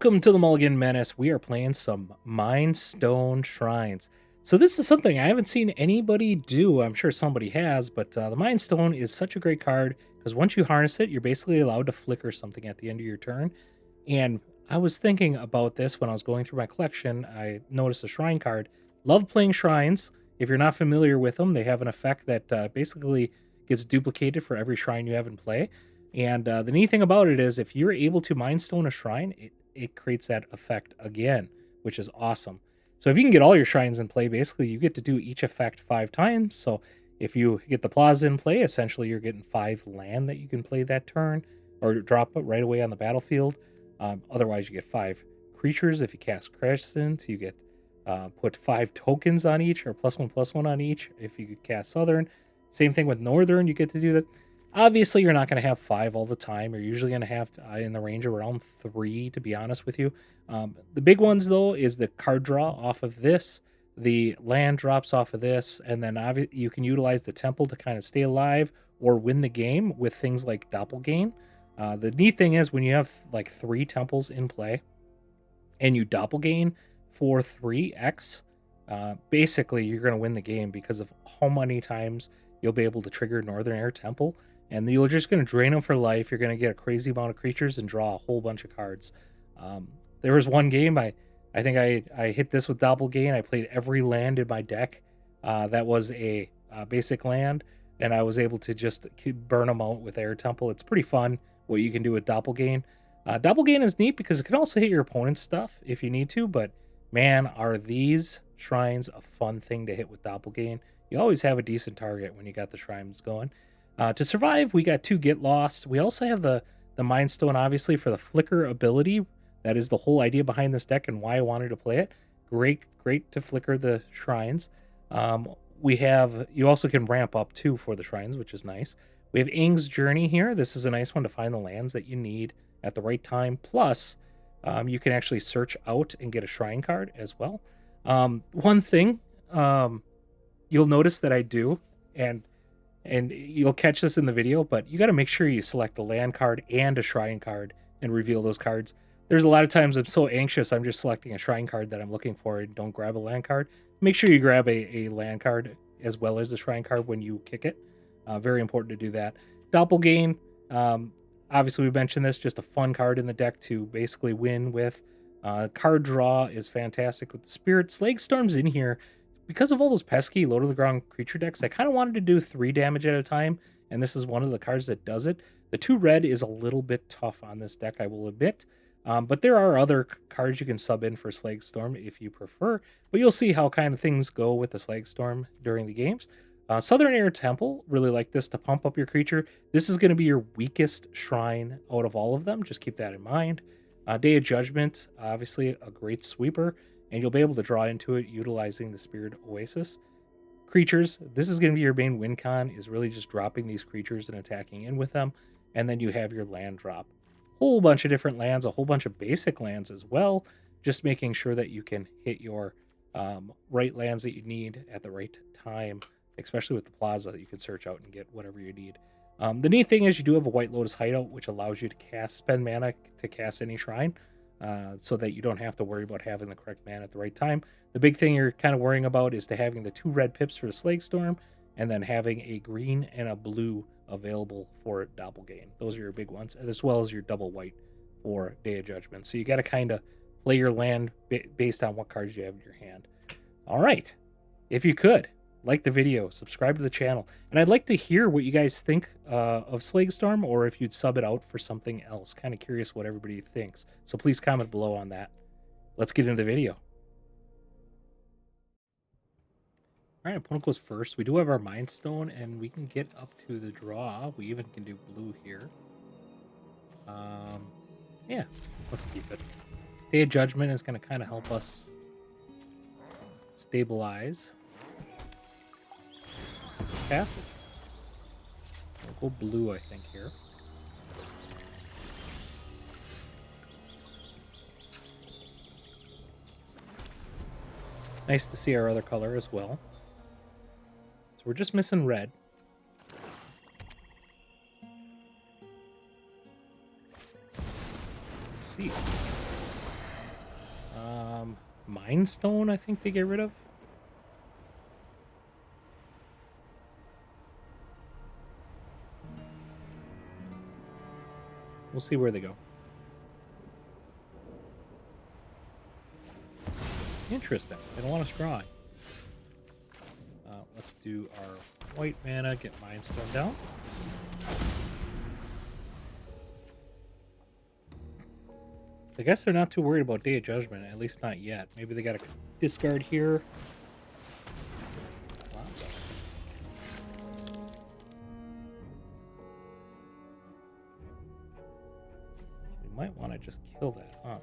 Welcome to the Mulligan Menace. We are playing some Mind Stone Shrines. So this is something I haven't seen anybody do. I'm sure somebody has, but the Mind Stone is such a great card because once you harness it, you're basically allowed to flicker something at the end of your turn. And I was thinking about this when I was going through my collection. I noticed a shrine card. Love playing shrines. If you're not familiar with them, they have an effect that basically gets duplicated for every shrine you have in play. And the neat thing about it is if you're able to Mind Stone a shrine, it creates that effect again, which is awesome. So if you can get all your shrines in play, basically you get to do each effect 5 times. So if you get the plaza in play, essentially you're getting 5 land that you can play that turn or drop it right away on the battlefield. Otherwise, you get 5 creatures. If you cast Crescent, you get put 5 tokens on each or +1/+1 on each. If you cast Southern, same thing with Northern, you get to do that. Obviously, you're not going to have 5 all the time. You're usually going to have in the range of around 3, to be honest with you. The big ones, though, is the card draw off of this, the land drops off of this, and then you can utilize the temple to kind of stay alive or win the game with things like Doppelgang. The neat thing is when you have like 3 temples in play and you Doppelgang for 3x, basically you're going to win the game because of how many times you'll be able to trigger Northern Air Temple, and you're just going to drain them for life. You're going to get a crazy amount of creatures and draw a whole bunch of cards. There was one game I think I hit this with Doppelgang. I played every land in my deck that was a basic land, and I was able to just burn them out with Air Temple. It's pretty fun what you can do with Doppelgang. Doppelgang is neat because it can also hit your opponent's stuff if you need to, but man, are these shrines a fun thing to hit with Doppelgang. You always have a decent target when you got the shrines going. To survive, we got 2 Get Lost. We also have the Mind Stone, obviously, for the Flicker ability. That is the whole idea behind this deck and why I wanted to play it. Great to flicker the shrines. You also can ramp up too for the shrines, which is nice. We have Aang's Journey here. This is a nice one to find the lands that you need at the right time. Plus, you can actually search out and get a shrine card as well. One thing you'll notice that I do, and you'll catch this in the video, but you got to make sure you select a land card and a shrine card and reveal those cards. There's a lot of times I'm so anxious, I'm just selecting a shrine card that I'm looking for and don't grab a land card. Make sure you grab a land card as well as the shrine card when you kick it. Very important to do that. Doppelgang, obviously we mentioned this, just a fun card in the deck to basically win with. Card draw is fantastic with the Spirit. Slagstorm's in here. Because of all those pesky low-to-the-ground creature decks, I kind of wanted to do 3 damage at a time, and this is one of the cards that does it. The 2 red is a little bit tough on this deck, I will admit. But there are other cards you can sub in for Slagstorm if you prefer. But you'll see how kind of things go with the Slagstorm during the games. Southern Air Temple, really like this to pump up your creature. This is going to be your weakest shrine out of all of them. Just keep that in mind. Day of Judgment, obviously a great sweeper, and you'll be able to draw into it utilizing the Spirit Oasis. Creatures, this is going to be your main win con, is really just dropping these creatures and attacking in with them. And then you have your land drop. Whole bunch of different lands, a whole bunch of basic lands as well, just making sure that you can hit your right lands that you need at the right time, especially with the plaza that you can search out and get whatever you need. The neat thing is you do have a White Lotus hideout, which allows you to spend mana to cast any shrine, so that you don't have to worry about having the correct mana at the right time. The big thing you're kind of worrying about is having the 2 red pips for the Slagstorm, and then having a green and a blue available for Doppelgang. Those are your big ones, as well as your double white for Day of Judgment. So you got to kind of play your land based on what cards you have in your hand. All right. If you could, like the video, subscribe to the channel. And I'd like to hear what you guys think of Slagstorm, or if you'd sub it out for something else. Kind of curious what everybody thinks. So please comment below on that. Let's get into the video. All right, opponent goes first. We do have our Mind Stone, and we can get up to the draw. We even can do blue here. Yeah, let's keep it. Day of Judgment is going to kind of help us stabilize passage. We'll go blue, I think, here. Nice to see our other color as well. So we're just missing red. Let's see. Mind Stone, I think they get rid of. We'll see where they go. Interesting. They don't want us drawing. Let's do our white mana, get Mind Stone down. I guess they're not too worried about Day of Judgment, at least not yet. Maybe they got a discard here. Plaza. We might want to just kill that, huh?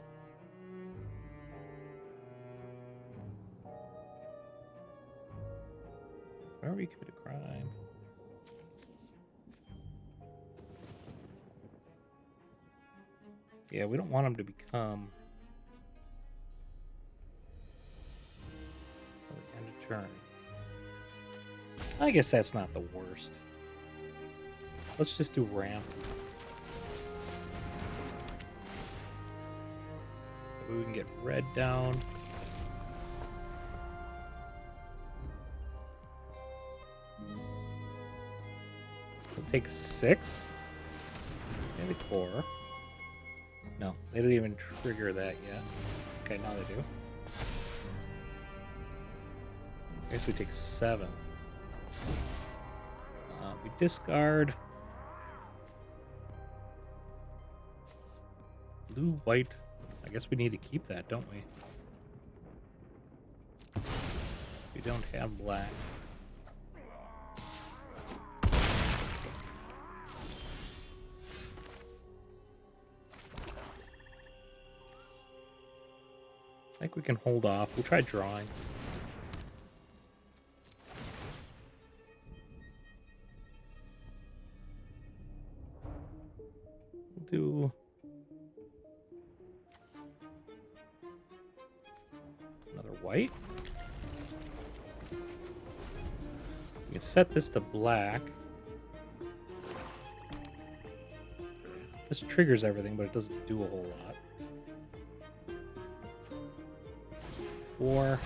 Wherever you commit a crime. Yeah, we don't want him to become till the end of turn. I guess that's not the worst. Let's just do ramp. Maybe we can get red down. We'll take 6. Maybe 4. No, they didn't even trigger that yet. Okay, now they do. I guess we take 7. We discard. Blue, white. I guess we need to keep that, don't we? We don't have black. I think we can hold off. We'll try drawing. We'll do another white. We can set this to black. This triggers everything, but it doesn't do a whole lot. 4.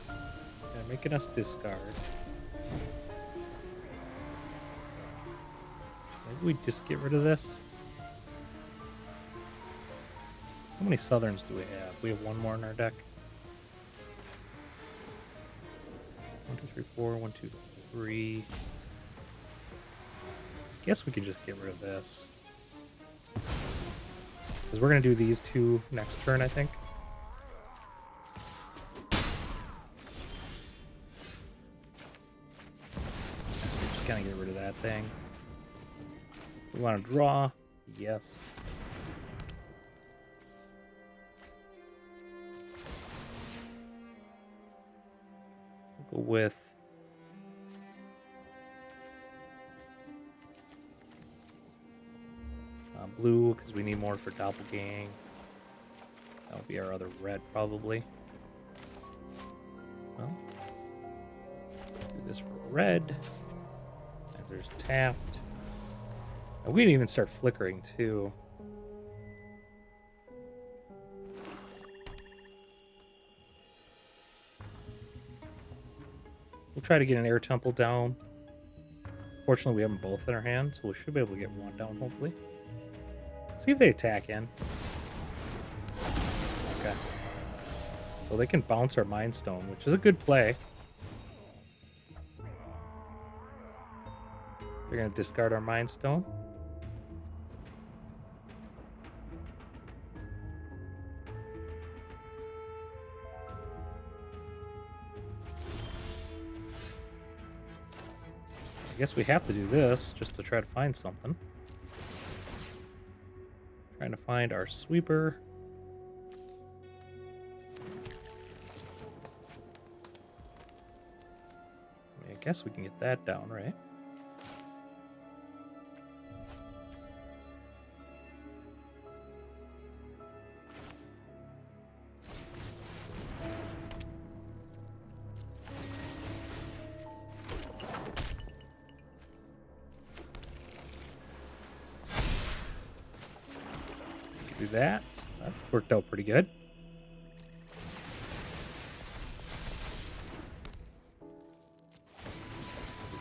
They're making us discard. Maybe we just get rid of this. How many Southerns do we have? We have 1 more in our deck. 1, 2, 3, 4. 1, 2, 3. Guess we can just get rid of this. Because we're going to do these 2 next turn, I think. Just kind of get rid of that thing. We want to draw. Yes. We'll go with blue, because we need more for Doppelgang. That'll be our other red, probably. Well, do this for red. And there's tapped. And we didn't even start flickering, too. We'll try to get an air temple down. Fortunately, we have them both in our hand, so we should be able to get 1 down, hopefully. See if they attack in. Okay. Well, they can bounce our Mind Stone, which is a good play. They're going to discard our Mind Stone. I guess we have to do this just to try to find something. Trying to find our sweeper. I guess we can get that down, right? Do that. That worked out pretty good.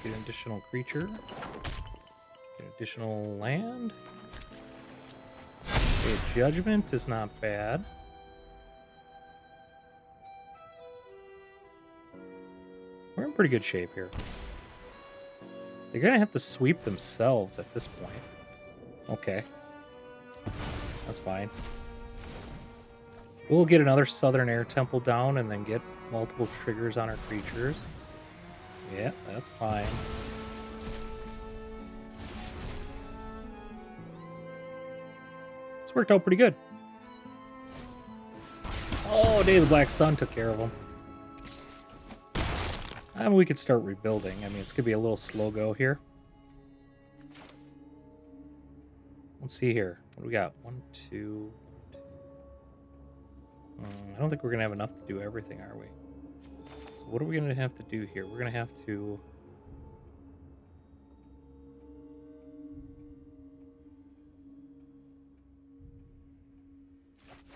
Get an additional creature. Get additional land. Okay, Judgment is not bad. We're in pretty good shape here. They're gonna have to sweep themselves at this point. Okay. That's fine. We'll get another Southern Air Temple down and then get multiple triggers on our creatures. Yeah, that's fine. It's worked out pretty good. Oh, Day of the Black Sun took care of them. And we could start rebuilding. I mean, it's going to be a little slow go here. Let's see here. What do we got? 1, 2... I don't think we're going to have enough to do everything, are we? So what are we going to have to do here? We're going to have to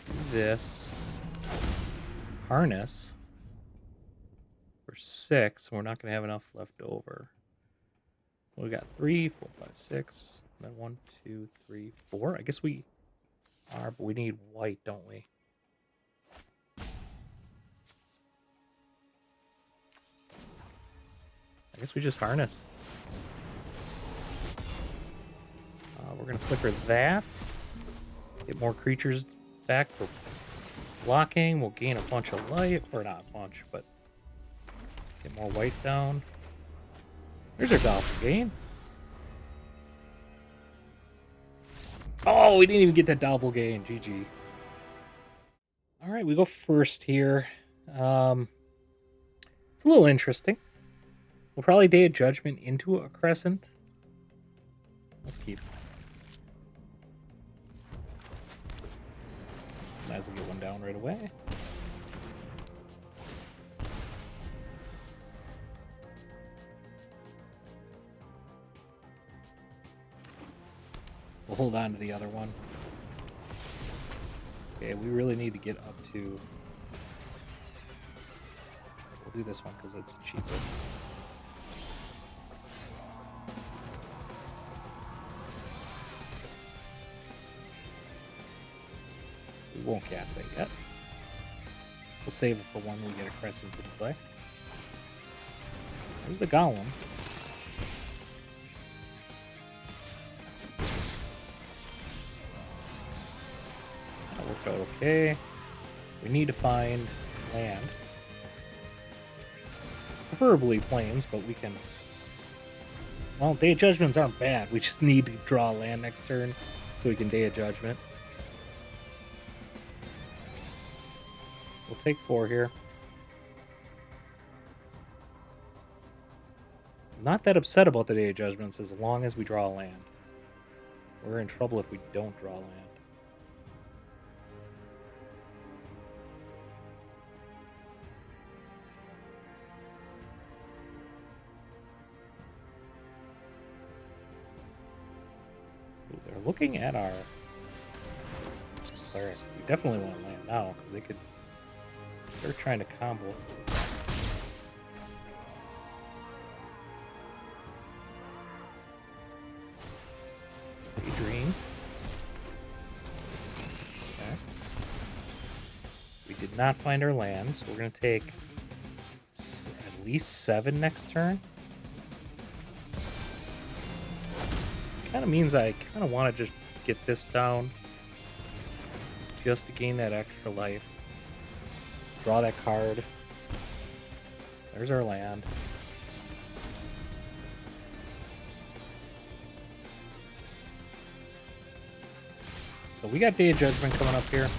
do this. Harness. For 6, we're not going to have enough left over. We got 3, 4, 5, 6. Then 1, 2, 3, 4. I guess we are, but we need white, don't we? I guess we just harness. We're going to flicker that. Get more creatures back for blocking. We'll gain a bunch of life. Or not a bunch, but get more white down. There's our Doppelgang. Oh, we didn't even get that Doppelgang. GG. All right, we go first here. It's a little interesting. We'll probably Day of Judgment into a Crescent. Let's keep. Might as well get one down right away. We'll hold on to the other one. Okay, we really need to get up to... We'll do this one because it's the cheapest. We won't cast it yet. We'll save it for when we get a Crescent into play. There's the Golem. That worked out okay. We need to find land. Preferably plains, but we can... Well, Day of Judgments aren't bad. We just need to draw land next turn so we can Day of Judgment. We'll take 4 here. I'm not that upset about the Day of Judgments as long as we draw land. We're in trouble if we don't draw land. Ooh, they're looking at our cleric. We definitely want land now because they could start trying to combo. Daydream. Okay. We did not find our land, so we're going to take at least 7 next turn. Kind of means I kind of want to just get this down just to gain that extra life. Draw that card. There's our land. So we got Day of Judgment coming up here.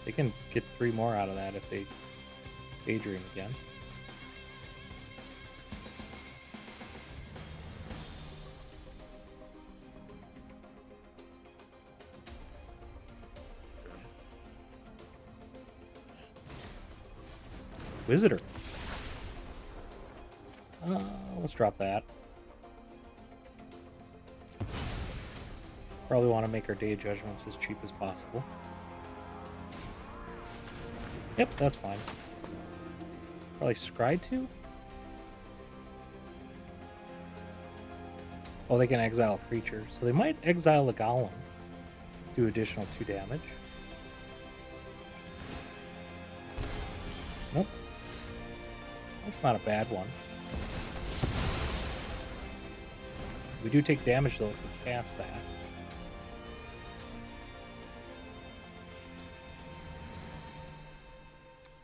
They can get 3 more out of that if they daydream again. Visitor. Let's drop that. Probably want to make our Day of Judgments as cheap as possible. Yep, that's fine. Probably scry 2? Oh, they can exile a creature. So they might exile a golem. Do additional 2 damage. Nope. That's not a bad one. We do take damage though if we cast that.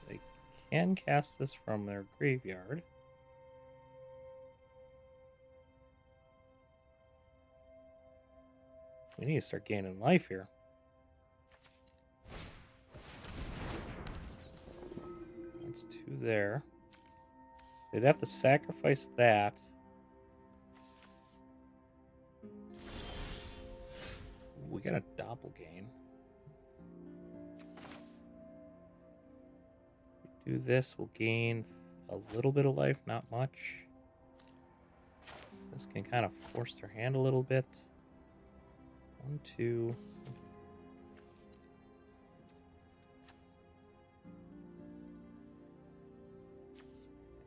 They can cast this from their graveyard. We need to start gaining life here. That's 2 there. They'd have to sacrifice that. We got a Doppelgang. Do this, we'll gain a little bit of life, not much. This can kind of force their hand a little bit. 1, 2.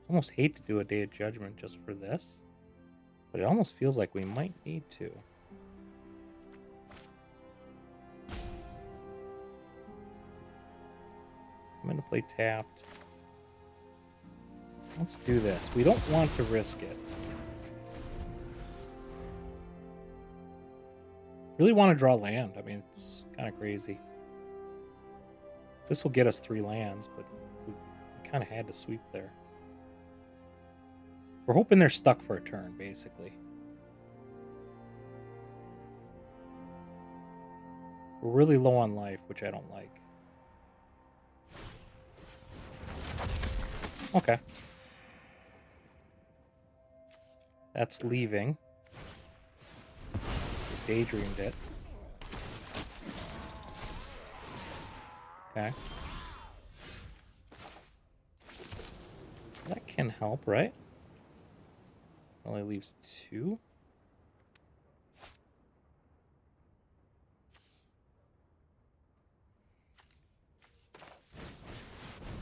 Almost hate to do a Day of Judgment just for this, but it almost feels like we might need to. I'm going to play tapped. Let's do this. We don't want to risk it. Really want to draw land. I mean, it's kind of crazy. This will get us 3 lands, but we kind of had to sweep there. We're hoping they're stuck for a turn, basically. We're really low on life, which I don't like. Okay. That's leaving. We daydreamed it. Okay. That can help, right? Only leaves 2.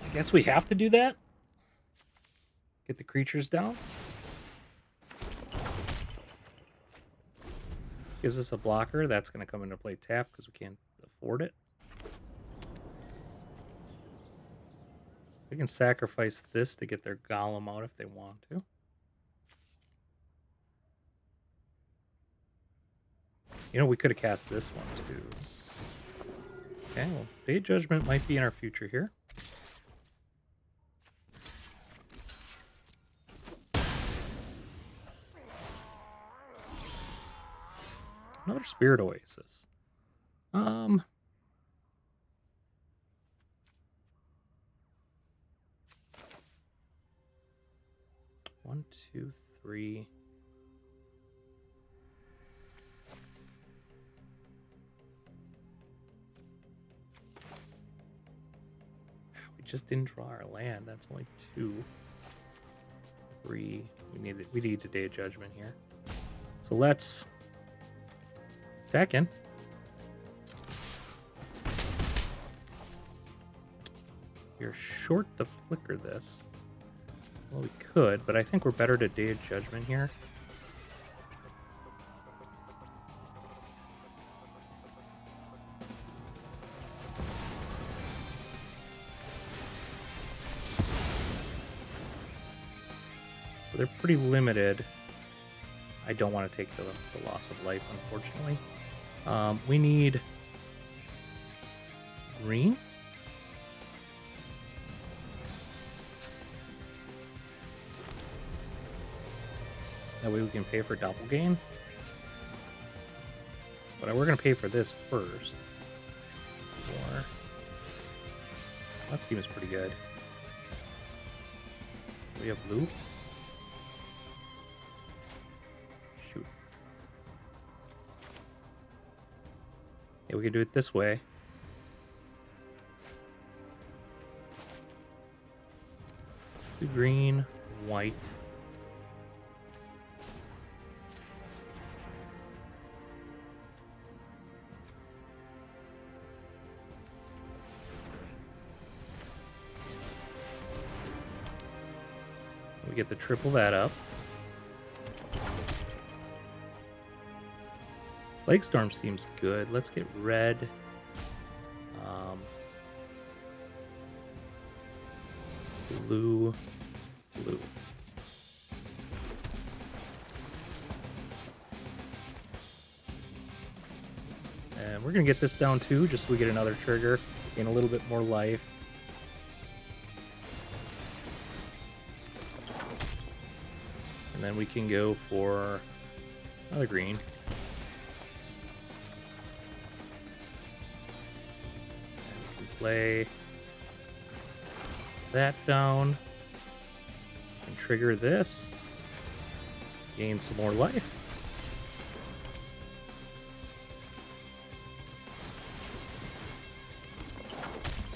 I guess we have to do that. Get the creatures down. Gives us a blocker. That's going to come into play tap because we can't afford it. We can sacrifice this to get their golem out if they want to. You know, we could have cast this one too. Okay, well, Day of Judgment might be in our future here. Another Spirit Oasis. 1, 2, 3. We just didn't draw our land. That's only 2. 3. We need a Day of Judgment here. So let's attack in. You're short to flicker this. Well, we could, but I think we're better to Day of Judgment here. So they're pretty limited. I don't want to take the loss of life, unfortunately. We need green. That way we can pay for Doppelgang. But we're going to pay for this first. Or that seems pretty good. We have blue. Shoot. Yeah, we can do it this way. Blue, green, white. We get to triple that up. Slagstorm seems good. Let's get red. Blue. And we're going to get this down too, just so we get another trigger, gain a little bit more life. And then we can go for another green. And we can play that down and trigger this. Gain some more life.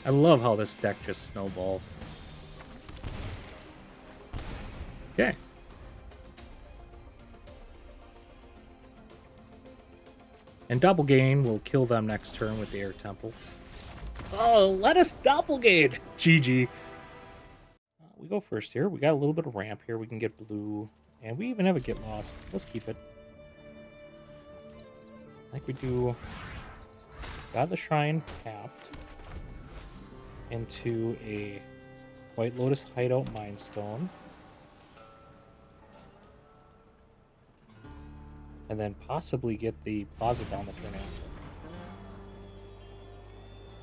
I love how this deck just snowballs. Okay. And Doppelgang will kill them next turn with the Air Temple. Oh, let us Doppelgang! GG. We go first here. We got a little bit of ramp here. We can get blue. And we even have a get lost. Let's keep it. Like we do. Got the shrine tapped into a White Lotus Hideout Mind Stone. And then possibly get the Plaza down the turn after.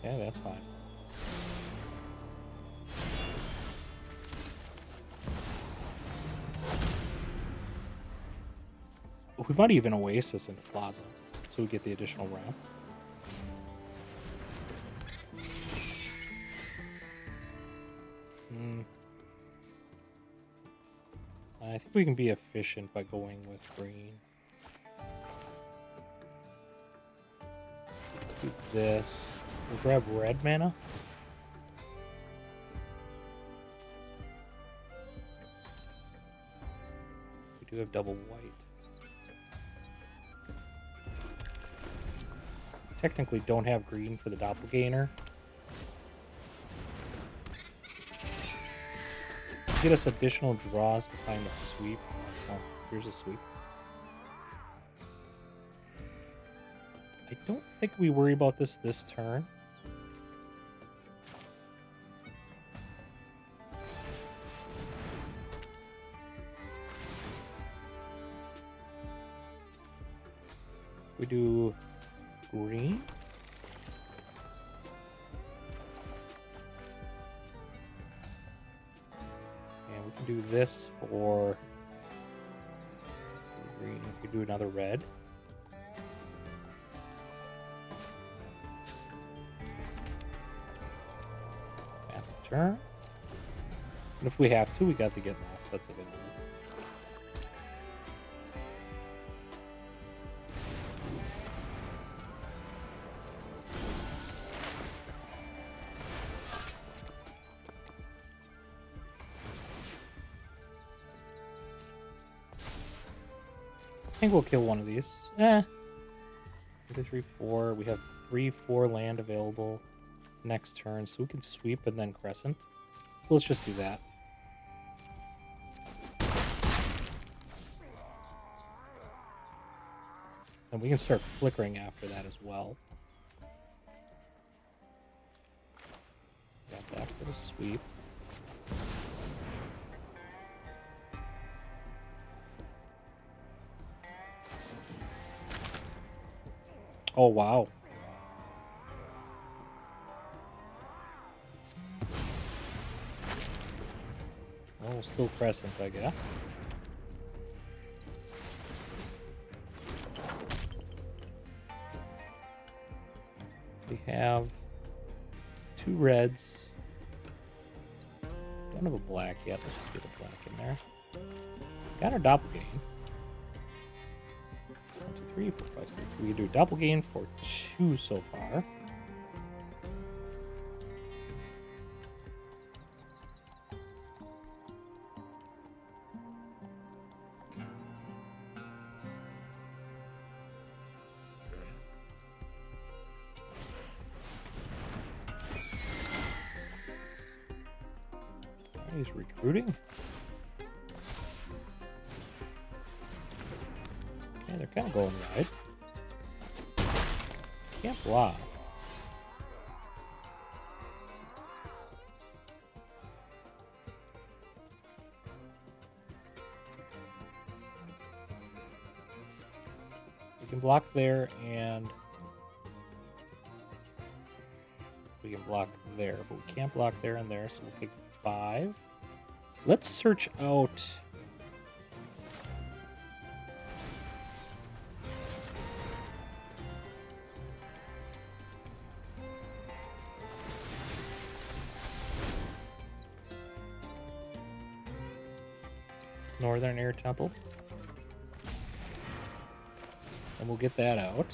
Yeah, that's fine. We might even Oasis into Plaza, so we get the additional ramp. I think we can be efficient by going with green. Do this. We'll grab red mana. We do have double white. Technically don't have green for the Doppelganger. Get us additional draws to find the sweep. Oh, here's a sweep. I don't think we worry about this turn. We do green. And we can do this for green. We can do another red. Pass the turn. And if we have to, we got the get lost. That's available. I think we'll kill one of these. 1, 2, 3, 4. We have 3, 4 land available next turn, so we can sweep and then Crescent. So let's just do that. And we can start flickering after that as well. Got that for the sweep. Oh, wow. Oh, still Crescent, I guess. We have 2 reds. Don't have a black yet. Let's just get a black in there. Got our Doppelgang. 1, 2, 3, 4, 5, 6. We can do Doppelgang for 2 so far. He's recruiting. kind of going right. Can't block. We can block there, and we can block there, but we can't block there and there, so we'll take 5. Let's search out... Northern Air Temple. And we'll get that out.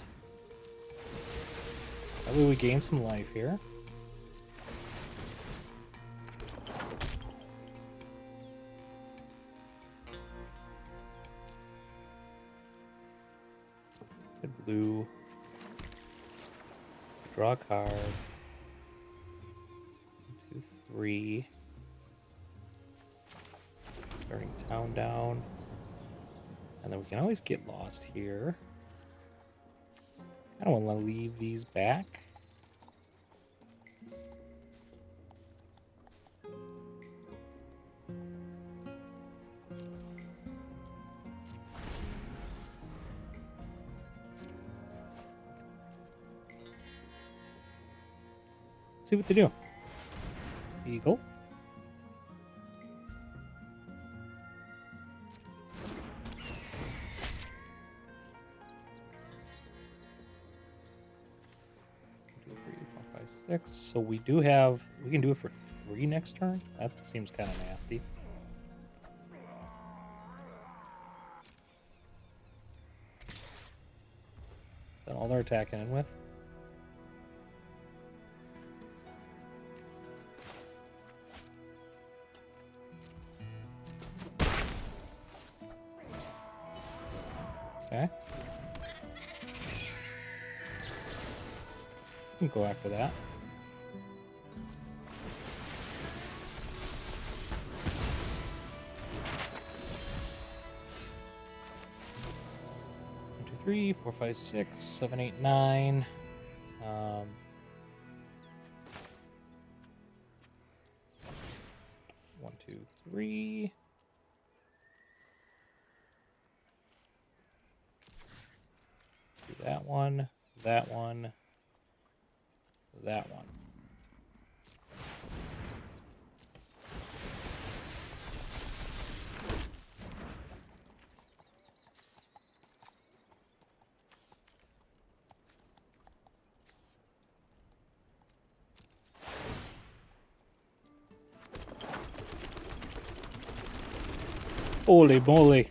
That way we gain some life here. Good blue. Draw a card. 1, 2, 3. Starting town down. And then we can always get lost here. I don't want to leave these back. See what they do. Eagle. So we do have, we can do it for 3 next turn. That seems kind of nasty. Is that all they're attacking in with? Okay. We can go after that. Three, 4, 5, 6, 7, 8, 9. 1, 2, 3. Do that one, that one, that one. Holy moly.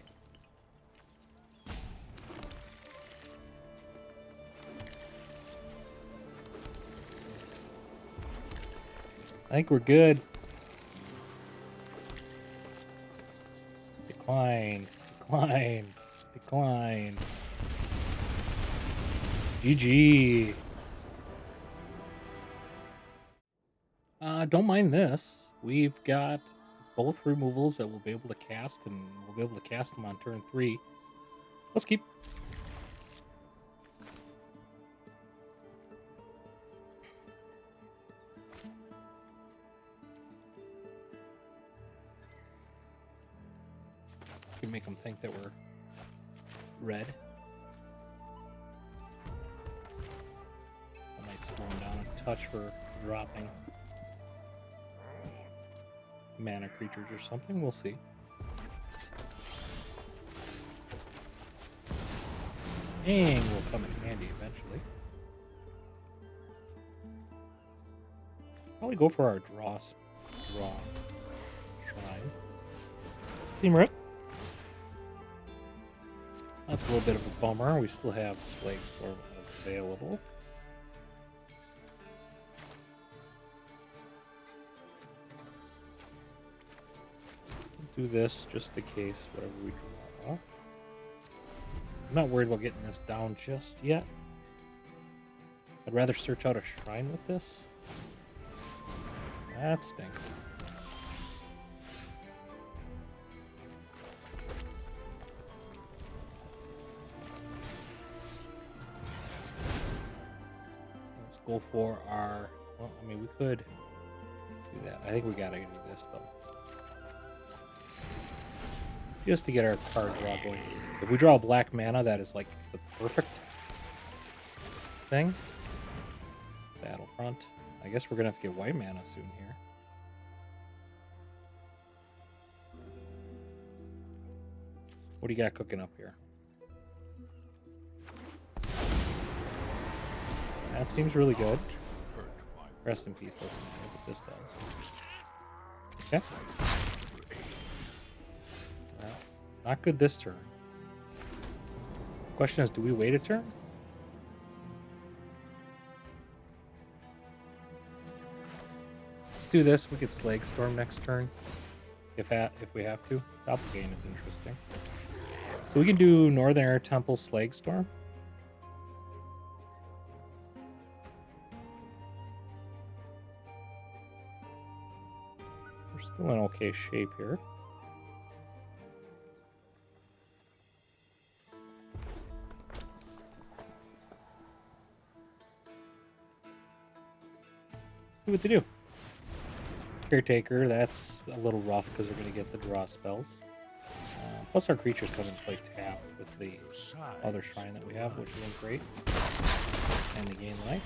I think we're good. Decline, decline, decline. GG. Don't mind this. We've got both removals that we'll be able to cast, and we'll be able to cast them on turn 3. Let's keep. We can make them think that we're red. I might slow them down a touch for dropping mana creatures or something. We'll see. Aang will come in handy eventually. Probably go for our draw shrine. Team Rip. That's a little bit of a bummer. We still have Slagstorm available. Do this just in case, whatever we draw. I'm not worried about getting this down just yet. I'd rather search out a shrine with this. That stinks. go for our... Well, I mean, we could do that. I think we gotta do this, though. Just to get our card draw going. If we draw a black mana, that is like the perfect thing. Battlefront. I guess we're gonna have to get white mana soon here. What do you got cooking up here? That seems really good. Rest in peace doesn't matter, but this does. Okay. Well, not good this turn. Question is, do we wait a turn? Let's do this. We could Slagstorm next turn if we have to. Doppelgang is interesting. So we can do Northern Air Temple Slagstorm. We're still in okay shape here. See what to do. Caretaker, that's a little rough because we're going to get the draw spells. Plus our creatures come and play tap with the other shrine that we have, which is great. And the gain life.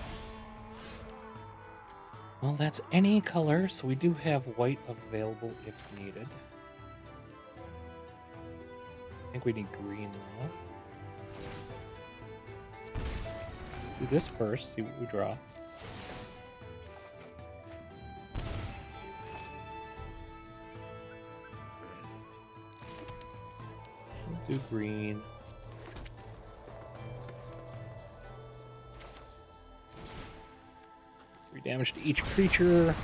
Well, that's any color, so we do have white available if needed. I think we need green though. Do this first, see what we draw. Do green. 3 damage to each creature.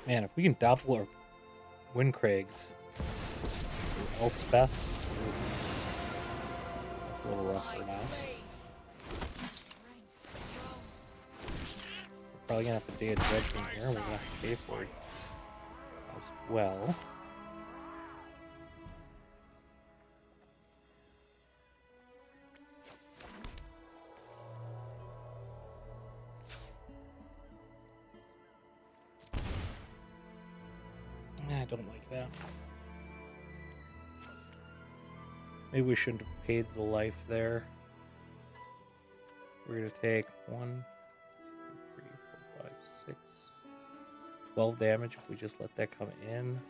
Man, if we can doppel our Windcrags, Elspeth, that's a little rough for now. Probably gonna have to Day of Judgment here. We're gonna have to pay for it as well. I don't like that. Maybe we shouldn't have paid the life there. We're gonna take 1, 2, 3, 4, 5, 6, 12 damage if we just let that come in.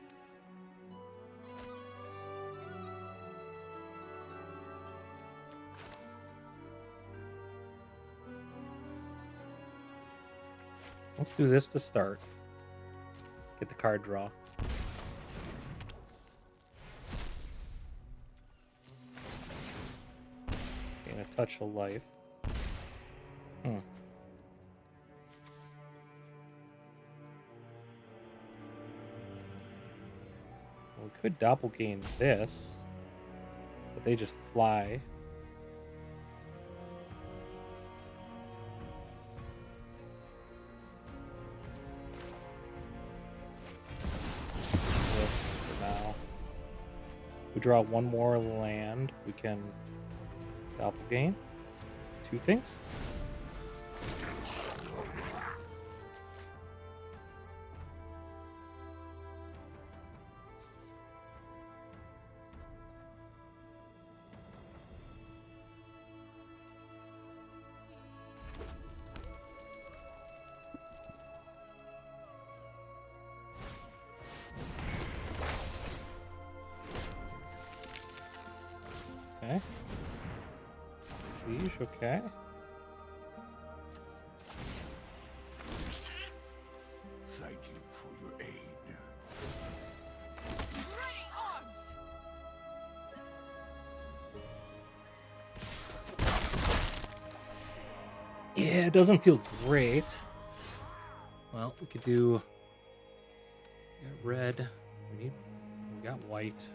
Let's do this to start. Get the card draw. Gain a touch of life. We could Doppelgang this, but they just fly. This for now. We draw 1 more land. We can Doppelgang 2 things. Okay. Siege, okay. Thank you for your aid. Ready arms! Yeah, it doesn't feel great. Well, we could do red. We got white.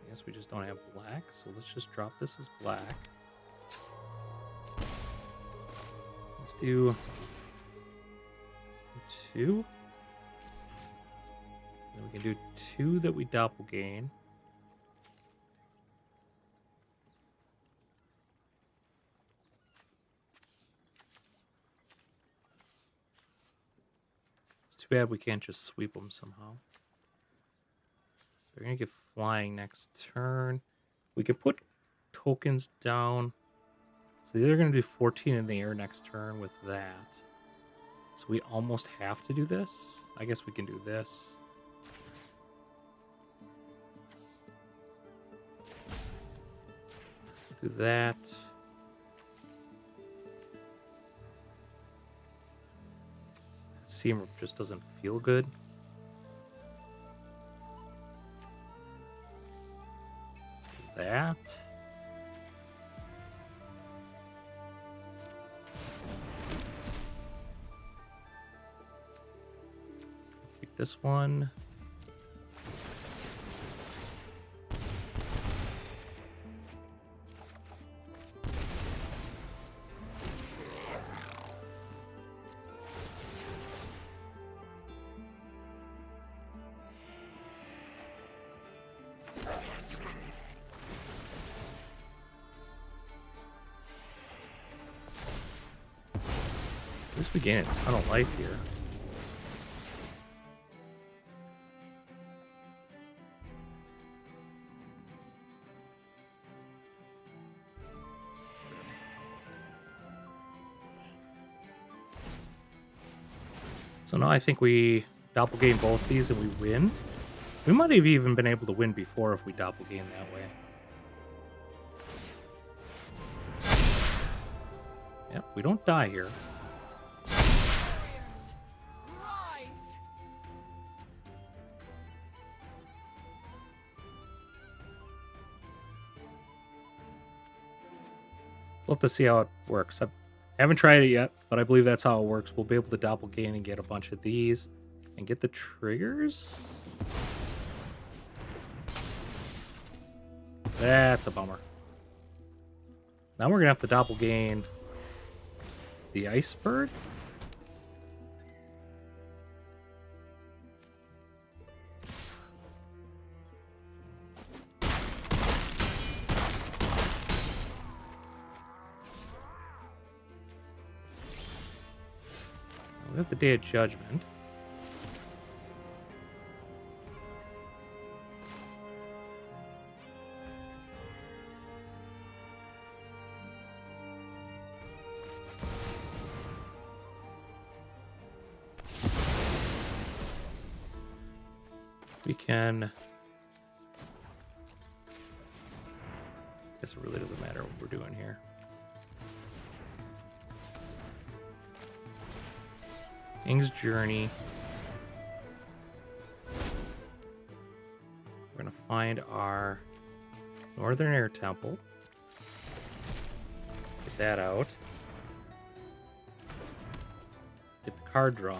I guess we just don't have black, so let's just drop this as black. Let's do 2. Then we We can do 2 that we doppelgain. It's too bad we can't just sweep them somehow. They're going to get flying next turn. We could put tokens down. So they're going to do 14 in the air next turn with that. So we almost have to do this. I guess we can do this. Do that. Seam just doesn't feel good. Do that. Pick this one. At least we gain a ton of life here. So now I think we doppelgain both these and we win. We might have even been able to win before if we doppelgain that way. Yep, we don't die here. We'll have to see how it works. I haven't tried it yet, but I believe that's how it works. We'll be able to doppelgain and get a bunch of these and get the triggers. That's a bummer. Now we're going to have to doppelgain the iceberg. We have the Day of Judgment. We can... I guess it really doesn't matter what we're doing here. Aang's Journey. We're going to find our Northern Air Temple. Get that out. Get the card draw.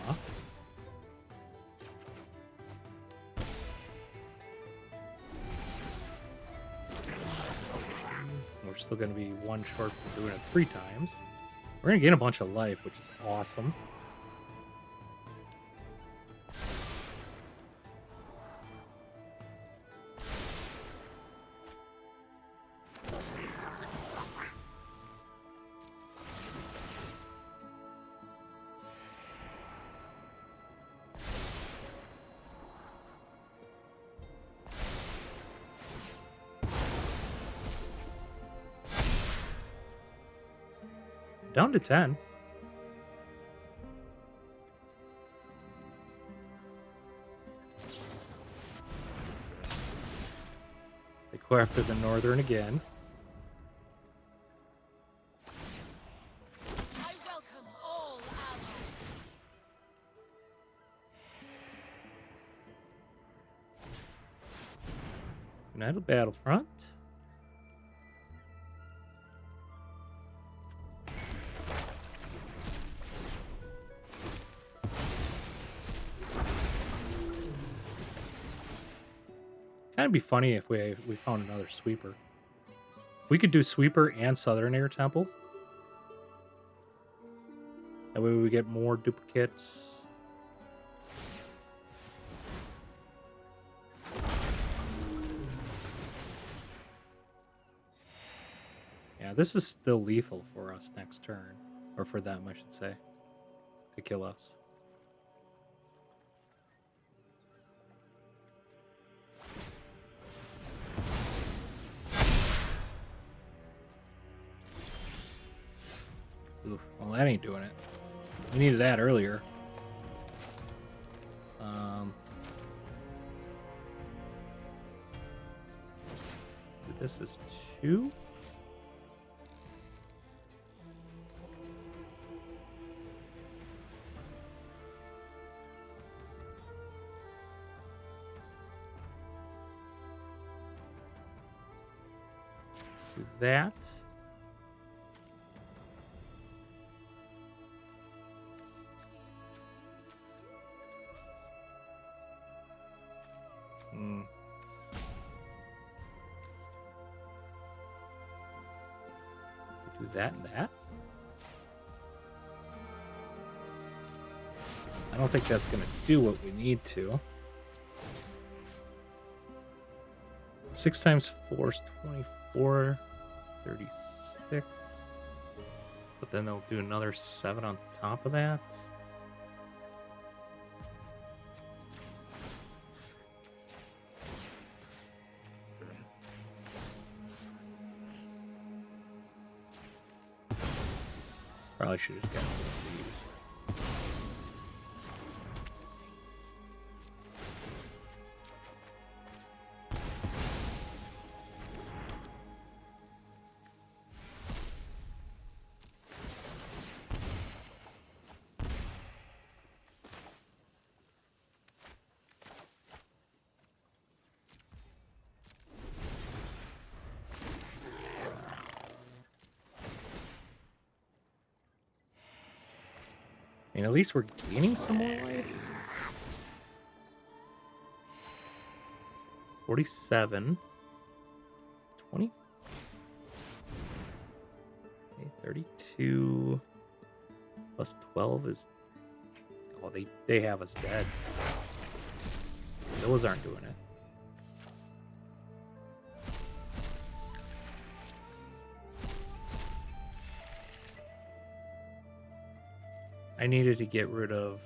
We're still going to be one short from doing it 3 times. We're going to gain a bunch of life, which is awesome. Down to 10. They go after the Northern again. I welcome all allies. United Battlefront. Kind of be funny if we found another sweeper. We could do sweeper and Southern Air Temple. That way we get more duplicates. Yeah, this is still lethal for us next turn. Or for them, I should say. To kill us. Oof, well, that ain't doing it. We needed that earlier. This is 2. Do that. Do that and that. I don't think that's going to do what we need to. 6 times 4 is 24, 36. But then they'll do another 7 on top of that. Probably should have just gotten these. I mean, at least we're gaining some more life. 47. 20. Okay, 32. Plus 12 is... Oh, they have us dead. Those aren't doing it. I needed to get rid of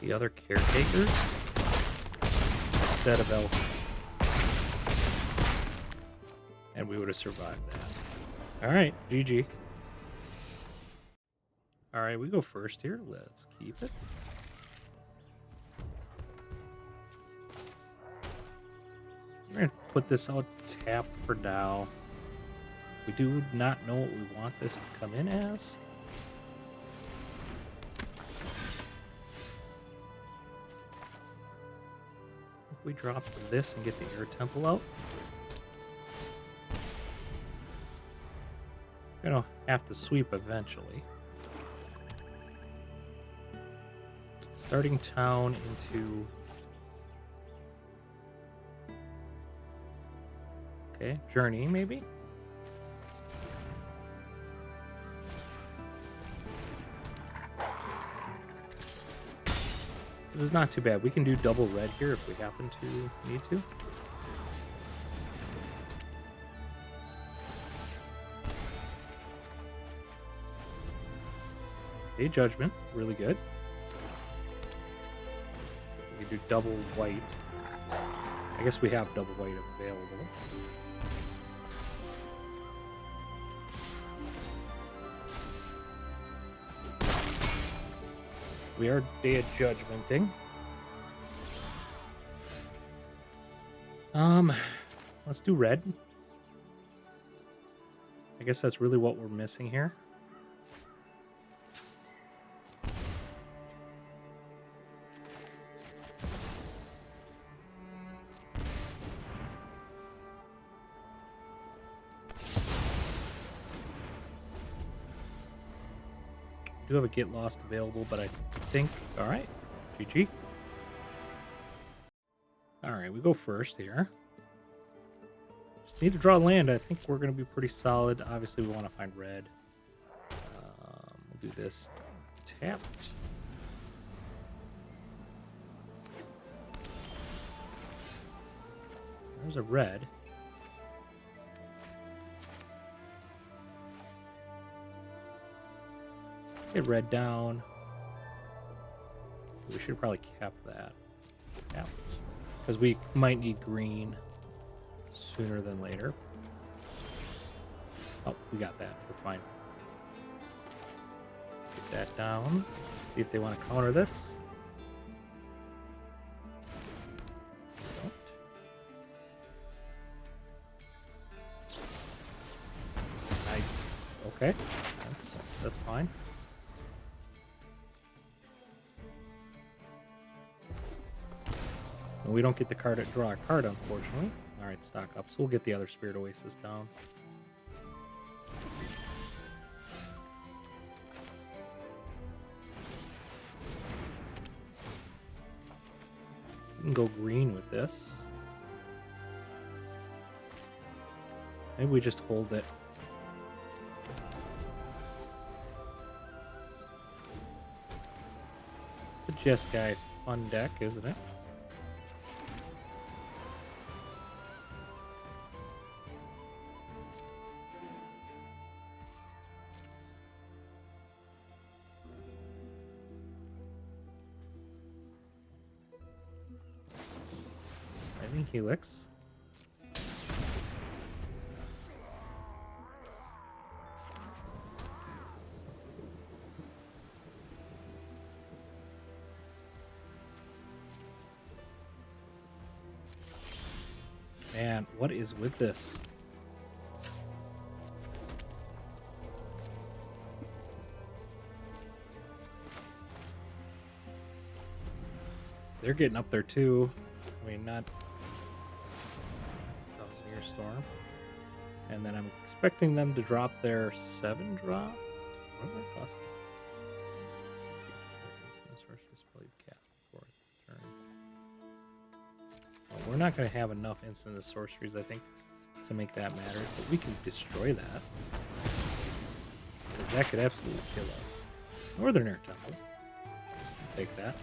the other caretakers instead of Elsie. And we would have survived that. Alright, GG. Alright, we go first here. Let's keep it. We're going to put this out tap for now. We do not know what we want this to come in as. If we drop this and get the air temple out. We're going to have to sweep eventually. Starting town into... Okay, journey maybe? This is not too bad. We can do double red here if we happen to need to. Okay, judgment, really good. We can do double white. I guess we have double white available. We are dead judgmenting. Let's do red. I guess that's really what we're missing here. Do have a get lost available, but I think, all right, GG. All right, we go first here. Just need to draw land. I think we're going to be pretty solid. Obviously, we want to find red. We'll do this tapped. There's a red. Get red down. We should probably cap that. Yeah. Because we might need green sooner than later. Oh, we got that. We're fine. Get that down. See if they want to counter this. Don't. Okay. That's fine. And we don't get the card to draw a card, unfortunately. Alright, stock up. So we'll get the other Spirit Oasis down. We can go green with this. Maybe we just hold it. The Jeskai fun deck, isn't it? I think Helix. Man, what is with this? They're getting up there too. I mean, not Thousand-Year Storm. And then I'm expecting them to drop their 7 drop. What do they cost? Well, we're not going to have enough instant sorceries, I think, to make that matter. But we can destroy that. Because that could absolutely kill us. Northern Air Temple. Take that.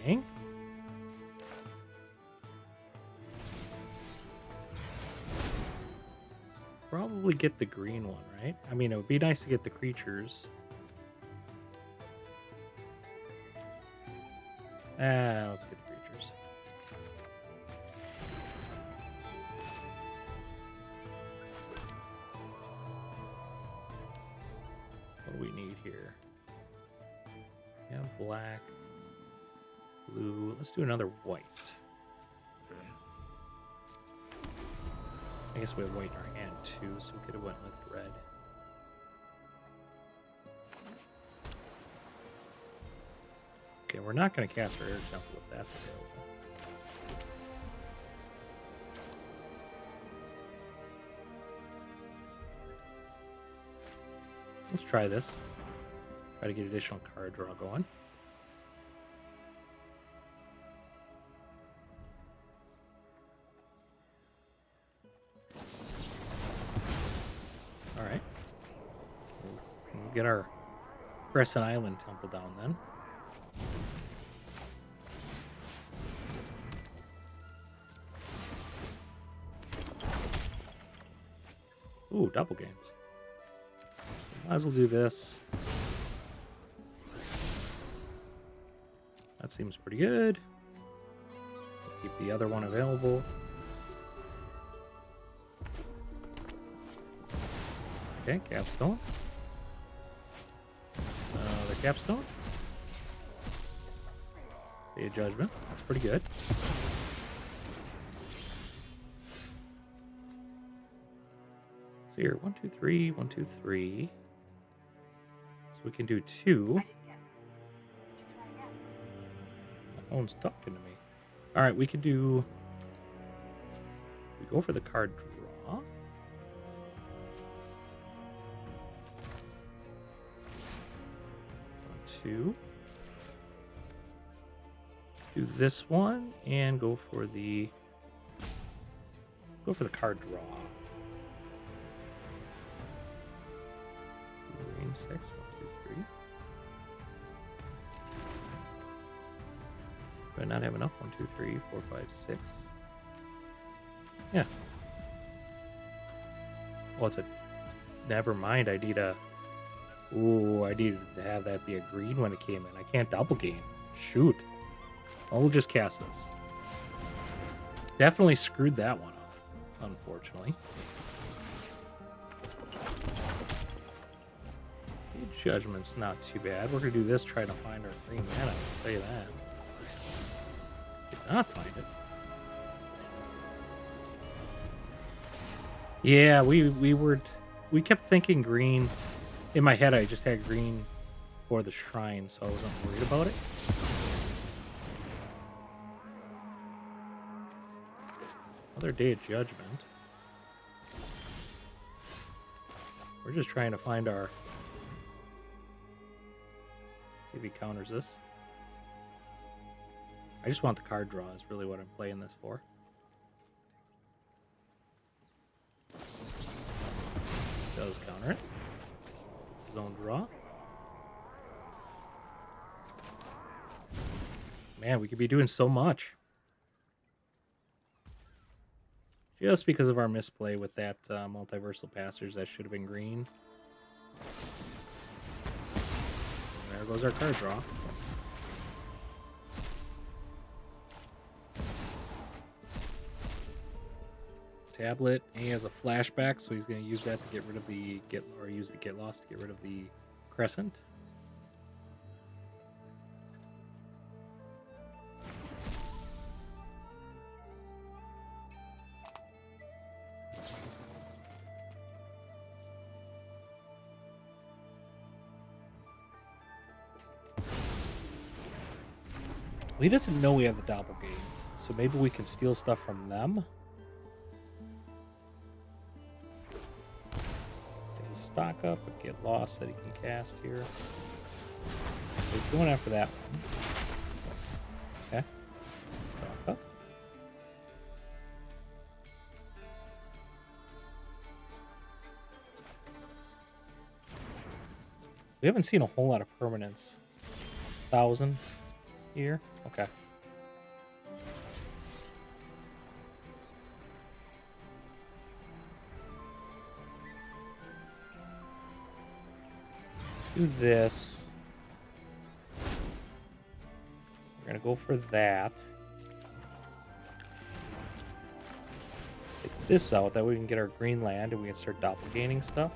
Aang. Probably get the green one, right? I mean, it would be nice to get the creatures. Let's get the creatures. What do we need here? Yeah, black, blue. Let's do another white. I guess we have white in our hand too, so we could have went with red. Okay, we're not going to cast our Air Temple if that's available. Let's try this. Try to get additional card draw going. Alright. We'll get our Crescent Island Temple down then. Ooh, Doppelgangs. Might as well do this. That seems pretty good. Keep the other one available. Okay, capstone. The capstone. Day of Judgment. That's pretty good. So here, 1, 2, 3, 1, 2, 3. So we can do 2. My phone's talking to me. All right, we can do. We go for the card draw. 2. Let's do this one and go for the card draw. Green 6, 1, 2, 3. Do I not have enough? 1, 2, 3, 4, 5, 6. Yeah. Well, it's a... Never mind, I need a... Ooh, I needed to have that be a green when it came in. I can't doppelgang. Shoot. Well, we'll just cast this. Definitely screwed that one up, unfortunately. Judgment's not too bad. We're going to do this, try to find our green mana. I'll tell you that. Did not find it. Yeah, we kept thinking green. In my head, I just had green for the shrine, so I wasn't worried about it. Another Day of Judgment. We're just trying to find our... See if he counters this. I just want the card draw is really what I'm playing this for. Does counter it. It's his own draw. Man, we could be doing so much. Just because of our misplay with that multiversal passage, that should have been green. There goes our card draw. Tablet. He has a flashback, so he's going to use that to get rid of the use the get lost to get rid of the Crescent. Well, he doesn't know we have the Doppelgang, so maybe we can steal stuff from them. Stock up, but get lost that he can cast here. He's going after that one. Okay. Stock up. We haven't seen a whole lot of permanents. 1,000 here. Okay. Do this. We're gonna go for that. Get this out, that way we can get our green land and we can start doppelganging stuff.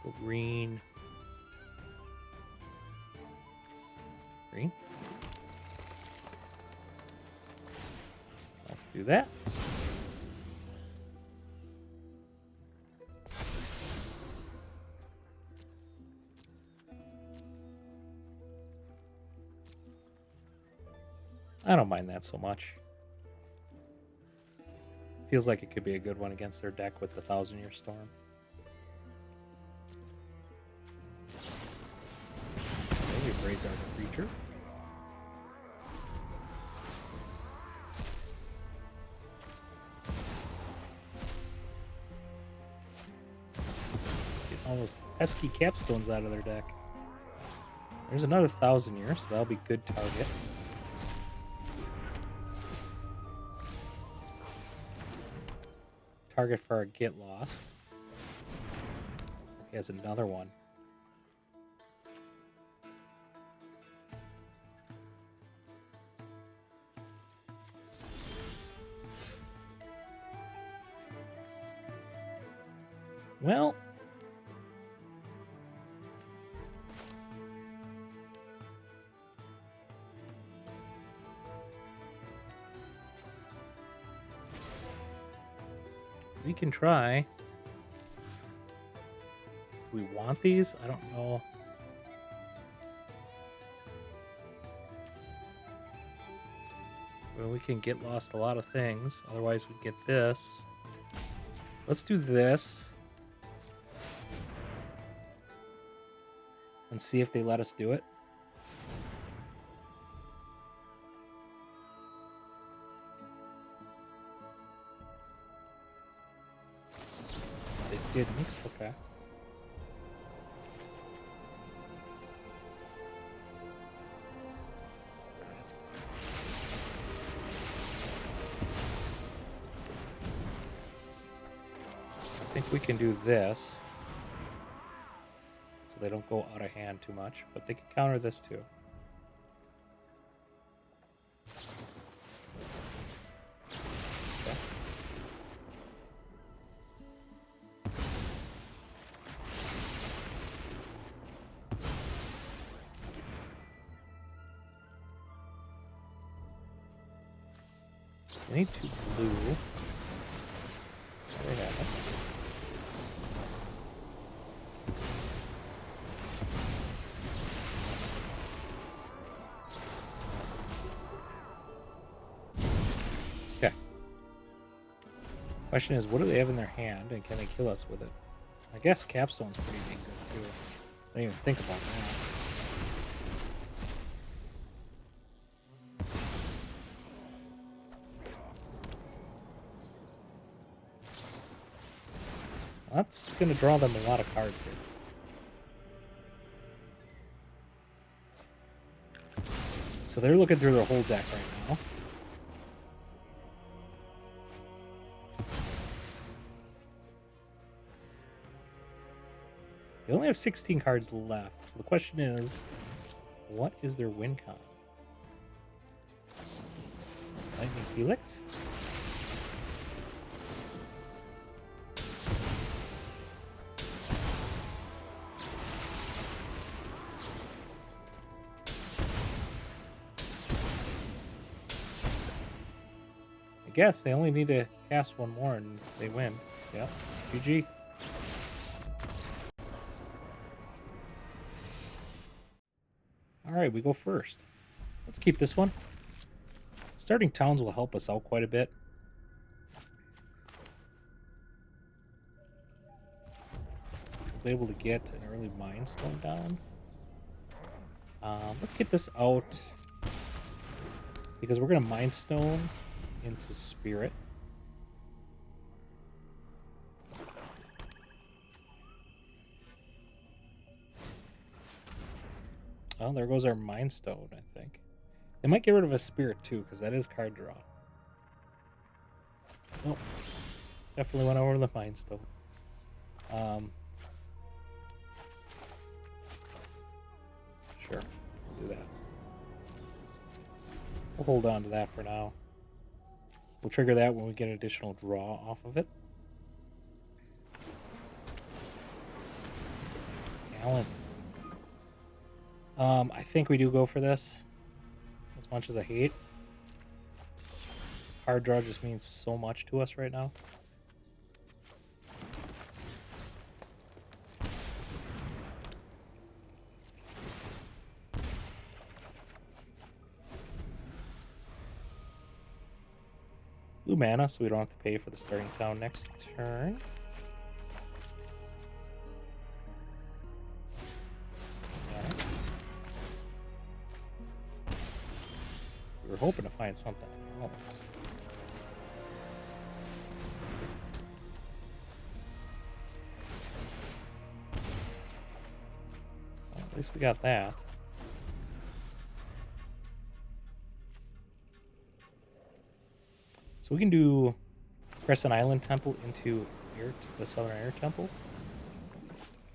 Go green. Green. Do that. I don't mind that so much. Feels like it could be a good one against their deck with the 1,000-Year Storm. Okay, Braids are the creature. All those pesky capstones out of their deck. There's another 1,000 years, so that'll be good target. Target for our get lost. He has another one. Well, we can try. Do we want these? I don't know. Well, we can get lost a lot of things. Otherwise, we get this. Let's do this. And see if they let us do it. They didn't. Okay. I think we can do this. So they don't go out of hand too much. But they can counter this too. Okay. I need 2 blue. There we have it. Okay. Question is, what do they have in their hand, and can they kill us with it? I guess Capstone's pretty dang good too. I didn't even think about that. That's going to draw them a lot of cards here. So they're looking through their whole deck right now. They only have 16 cards left. So the question is, what is their win con? Lightning Helix? I guess they only need to cast one more and they win. Yep. GG. Alright, we go first. Let's keep this one. Starting towns will help us out quite a bit. We'll be able to get an early Mind Stone down. Let's get this out because we're going to Mind Stone into Spirit. Oh, there goes our Mind Stone, I think. They might get rid of a Spirit too, because that is card draw. Nope. Definitely went over the Mind Stone. Sure, do that. We'll hold on to that for now. We'll trigger that when we get an additional draw off of it. Talent. I think we do go for this. As much as I hate. Hard draw just means so much to us right now. Blue mana, so we don't have to pay for the starting town next turn. We were hoping to find something else. Well, at least we got that. So we can do Crescent Island Temple into the Southern Air Temple.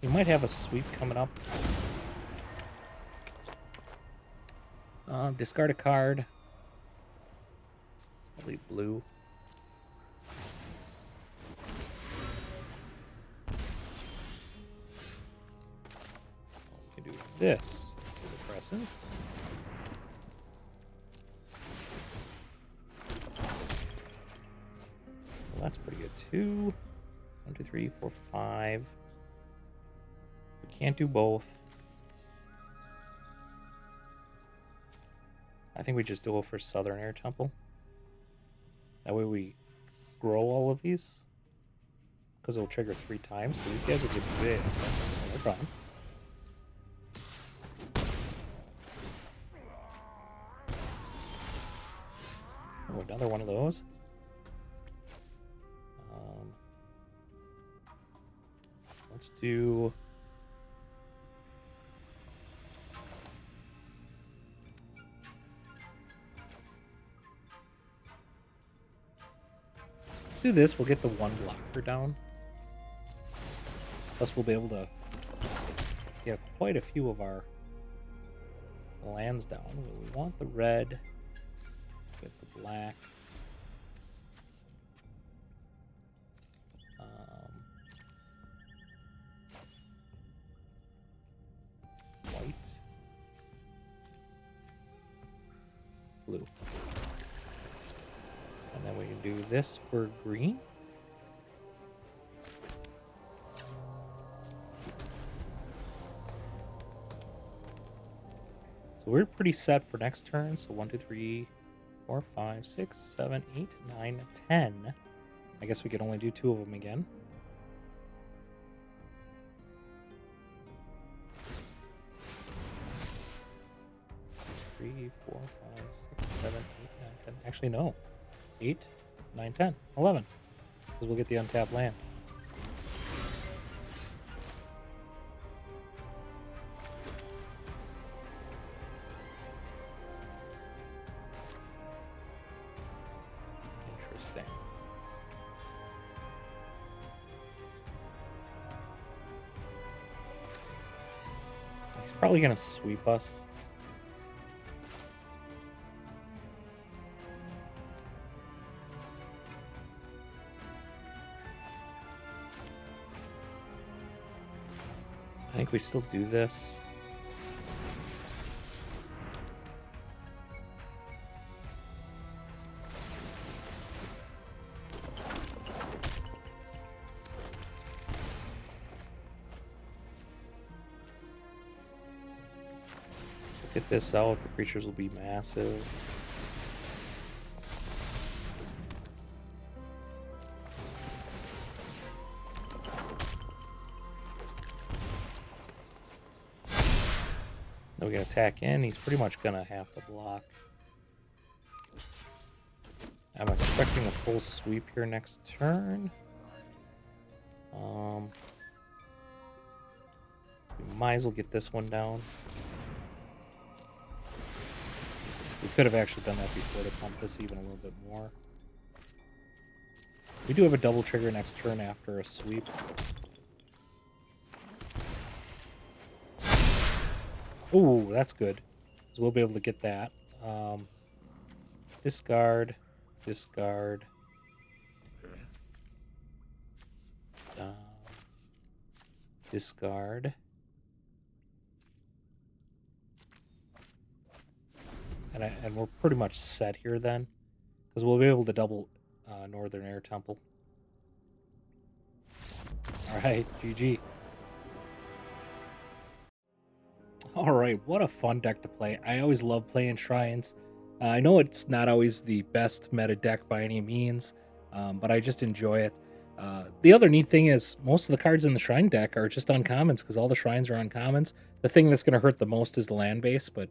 We might have a sweep coming up. Discard a card. Probably blue. We can do this to the Crescent. Well, that's pretty good too. 1, 2, 3, 4, 5. We can't do both. I think we just go for Southern Air Temple. That way we grow all of these. Because it'll trigger 3 times. So these guys will get big. They're gone. Oh, another one of those. Let's do... let's do this. We'll get the one blocker down. Plus we'll be able to get quite a few of our lands down. We want the red. Get the black. White. Blue. And then we can do this for green. So we're pretty set for next turn. So 1, 2, 3, 4, 5, 6, 7, 8, 9, 10. I guess we could only do 2 of them again. Three, 4, 5, 6, 7, 8, 9, 10. Actually, no. 8, 9, 10, 11. Because we'll get the untapped land. Interesting. He's probably going to sweep us. I think we still do this. Get this out, the creatures will be massive. Then we can attack in, he's pretty much gonna have to block. I'm expecting a full sweep here next turn. We might as well get this one down. We could have actually done that before to pump this even a little bit more. We do have a double trigger next turn after a sweep. Ooh, that's good. So we'll be able to get that. Discard. Discard. Discard. And we're pretty much set here then. Because we'll be able to double Northern Air Temple. Alright, GG. Alright, what a fun deck to play. I always love playing Shrines. I know it's not always the best meta deck by any means, but I just enjoy it. The other neat thing is most of the cards in the Shrine deck are just uncommons because all the Shrines are uncommons. The thing that's going to hurt the most is the land base, but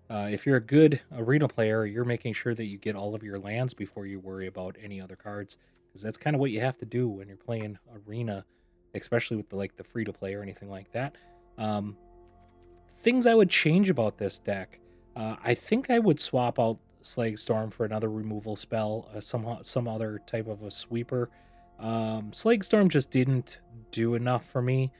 if you're a good arena player, you're making sure that you get all of your lands before you worry about any other cards, because that's kind of what you have to do when you're playing arena, especially with the free-to-play or anything like that. Things I would change about this deck. I think I would swap out Slagstorm for another removal spell, some other type of a sweeper. Slagstorm just didn't do enough for me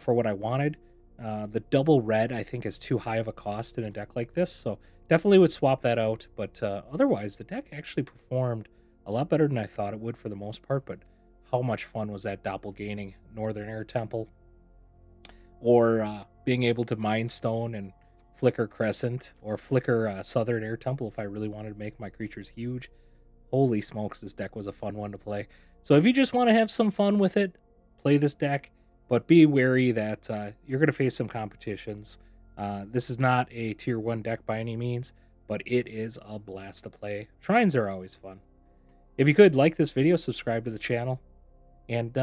for what I wanted. The double red, I think, is too high of a cost in a deck like this, so definitely would swap that out. But otherwise, the deck actually performed a lot better than I thought it would for the most part. But how much fun was that doppelganging Northern Air Temple? Or being able to Mind Stone and flicker Crescent, or flicker Southern Air Temple if I really wanted to make my creatures huge. Holy smokes, this deck was a fun one to play. So if you just want to have some fun with it, play this deck, but be wary that you're going to face some competitions. This is not a tier 1 deck by any means, but it is a blast to play. Shrines are always fun. If you could, like this video, subscribe to the channel, and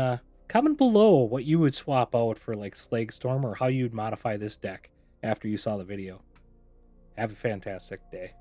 comment below what you would swap out for Slagstorm, or how you'd modify this deck after you saw the video. Have a fantastic day.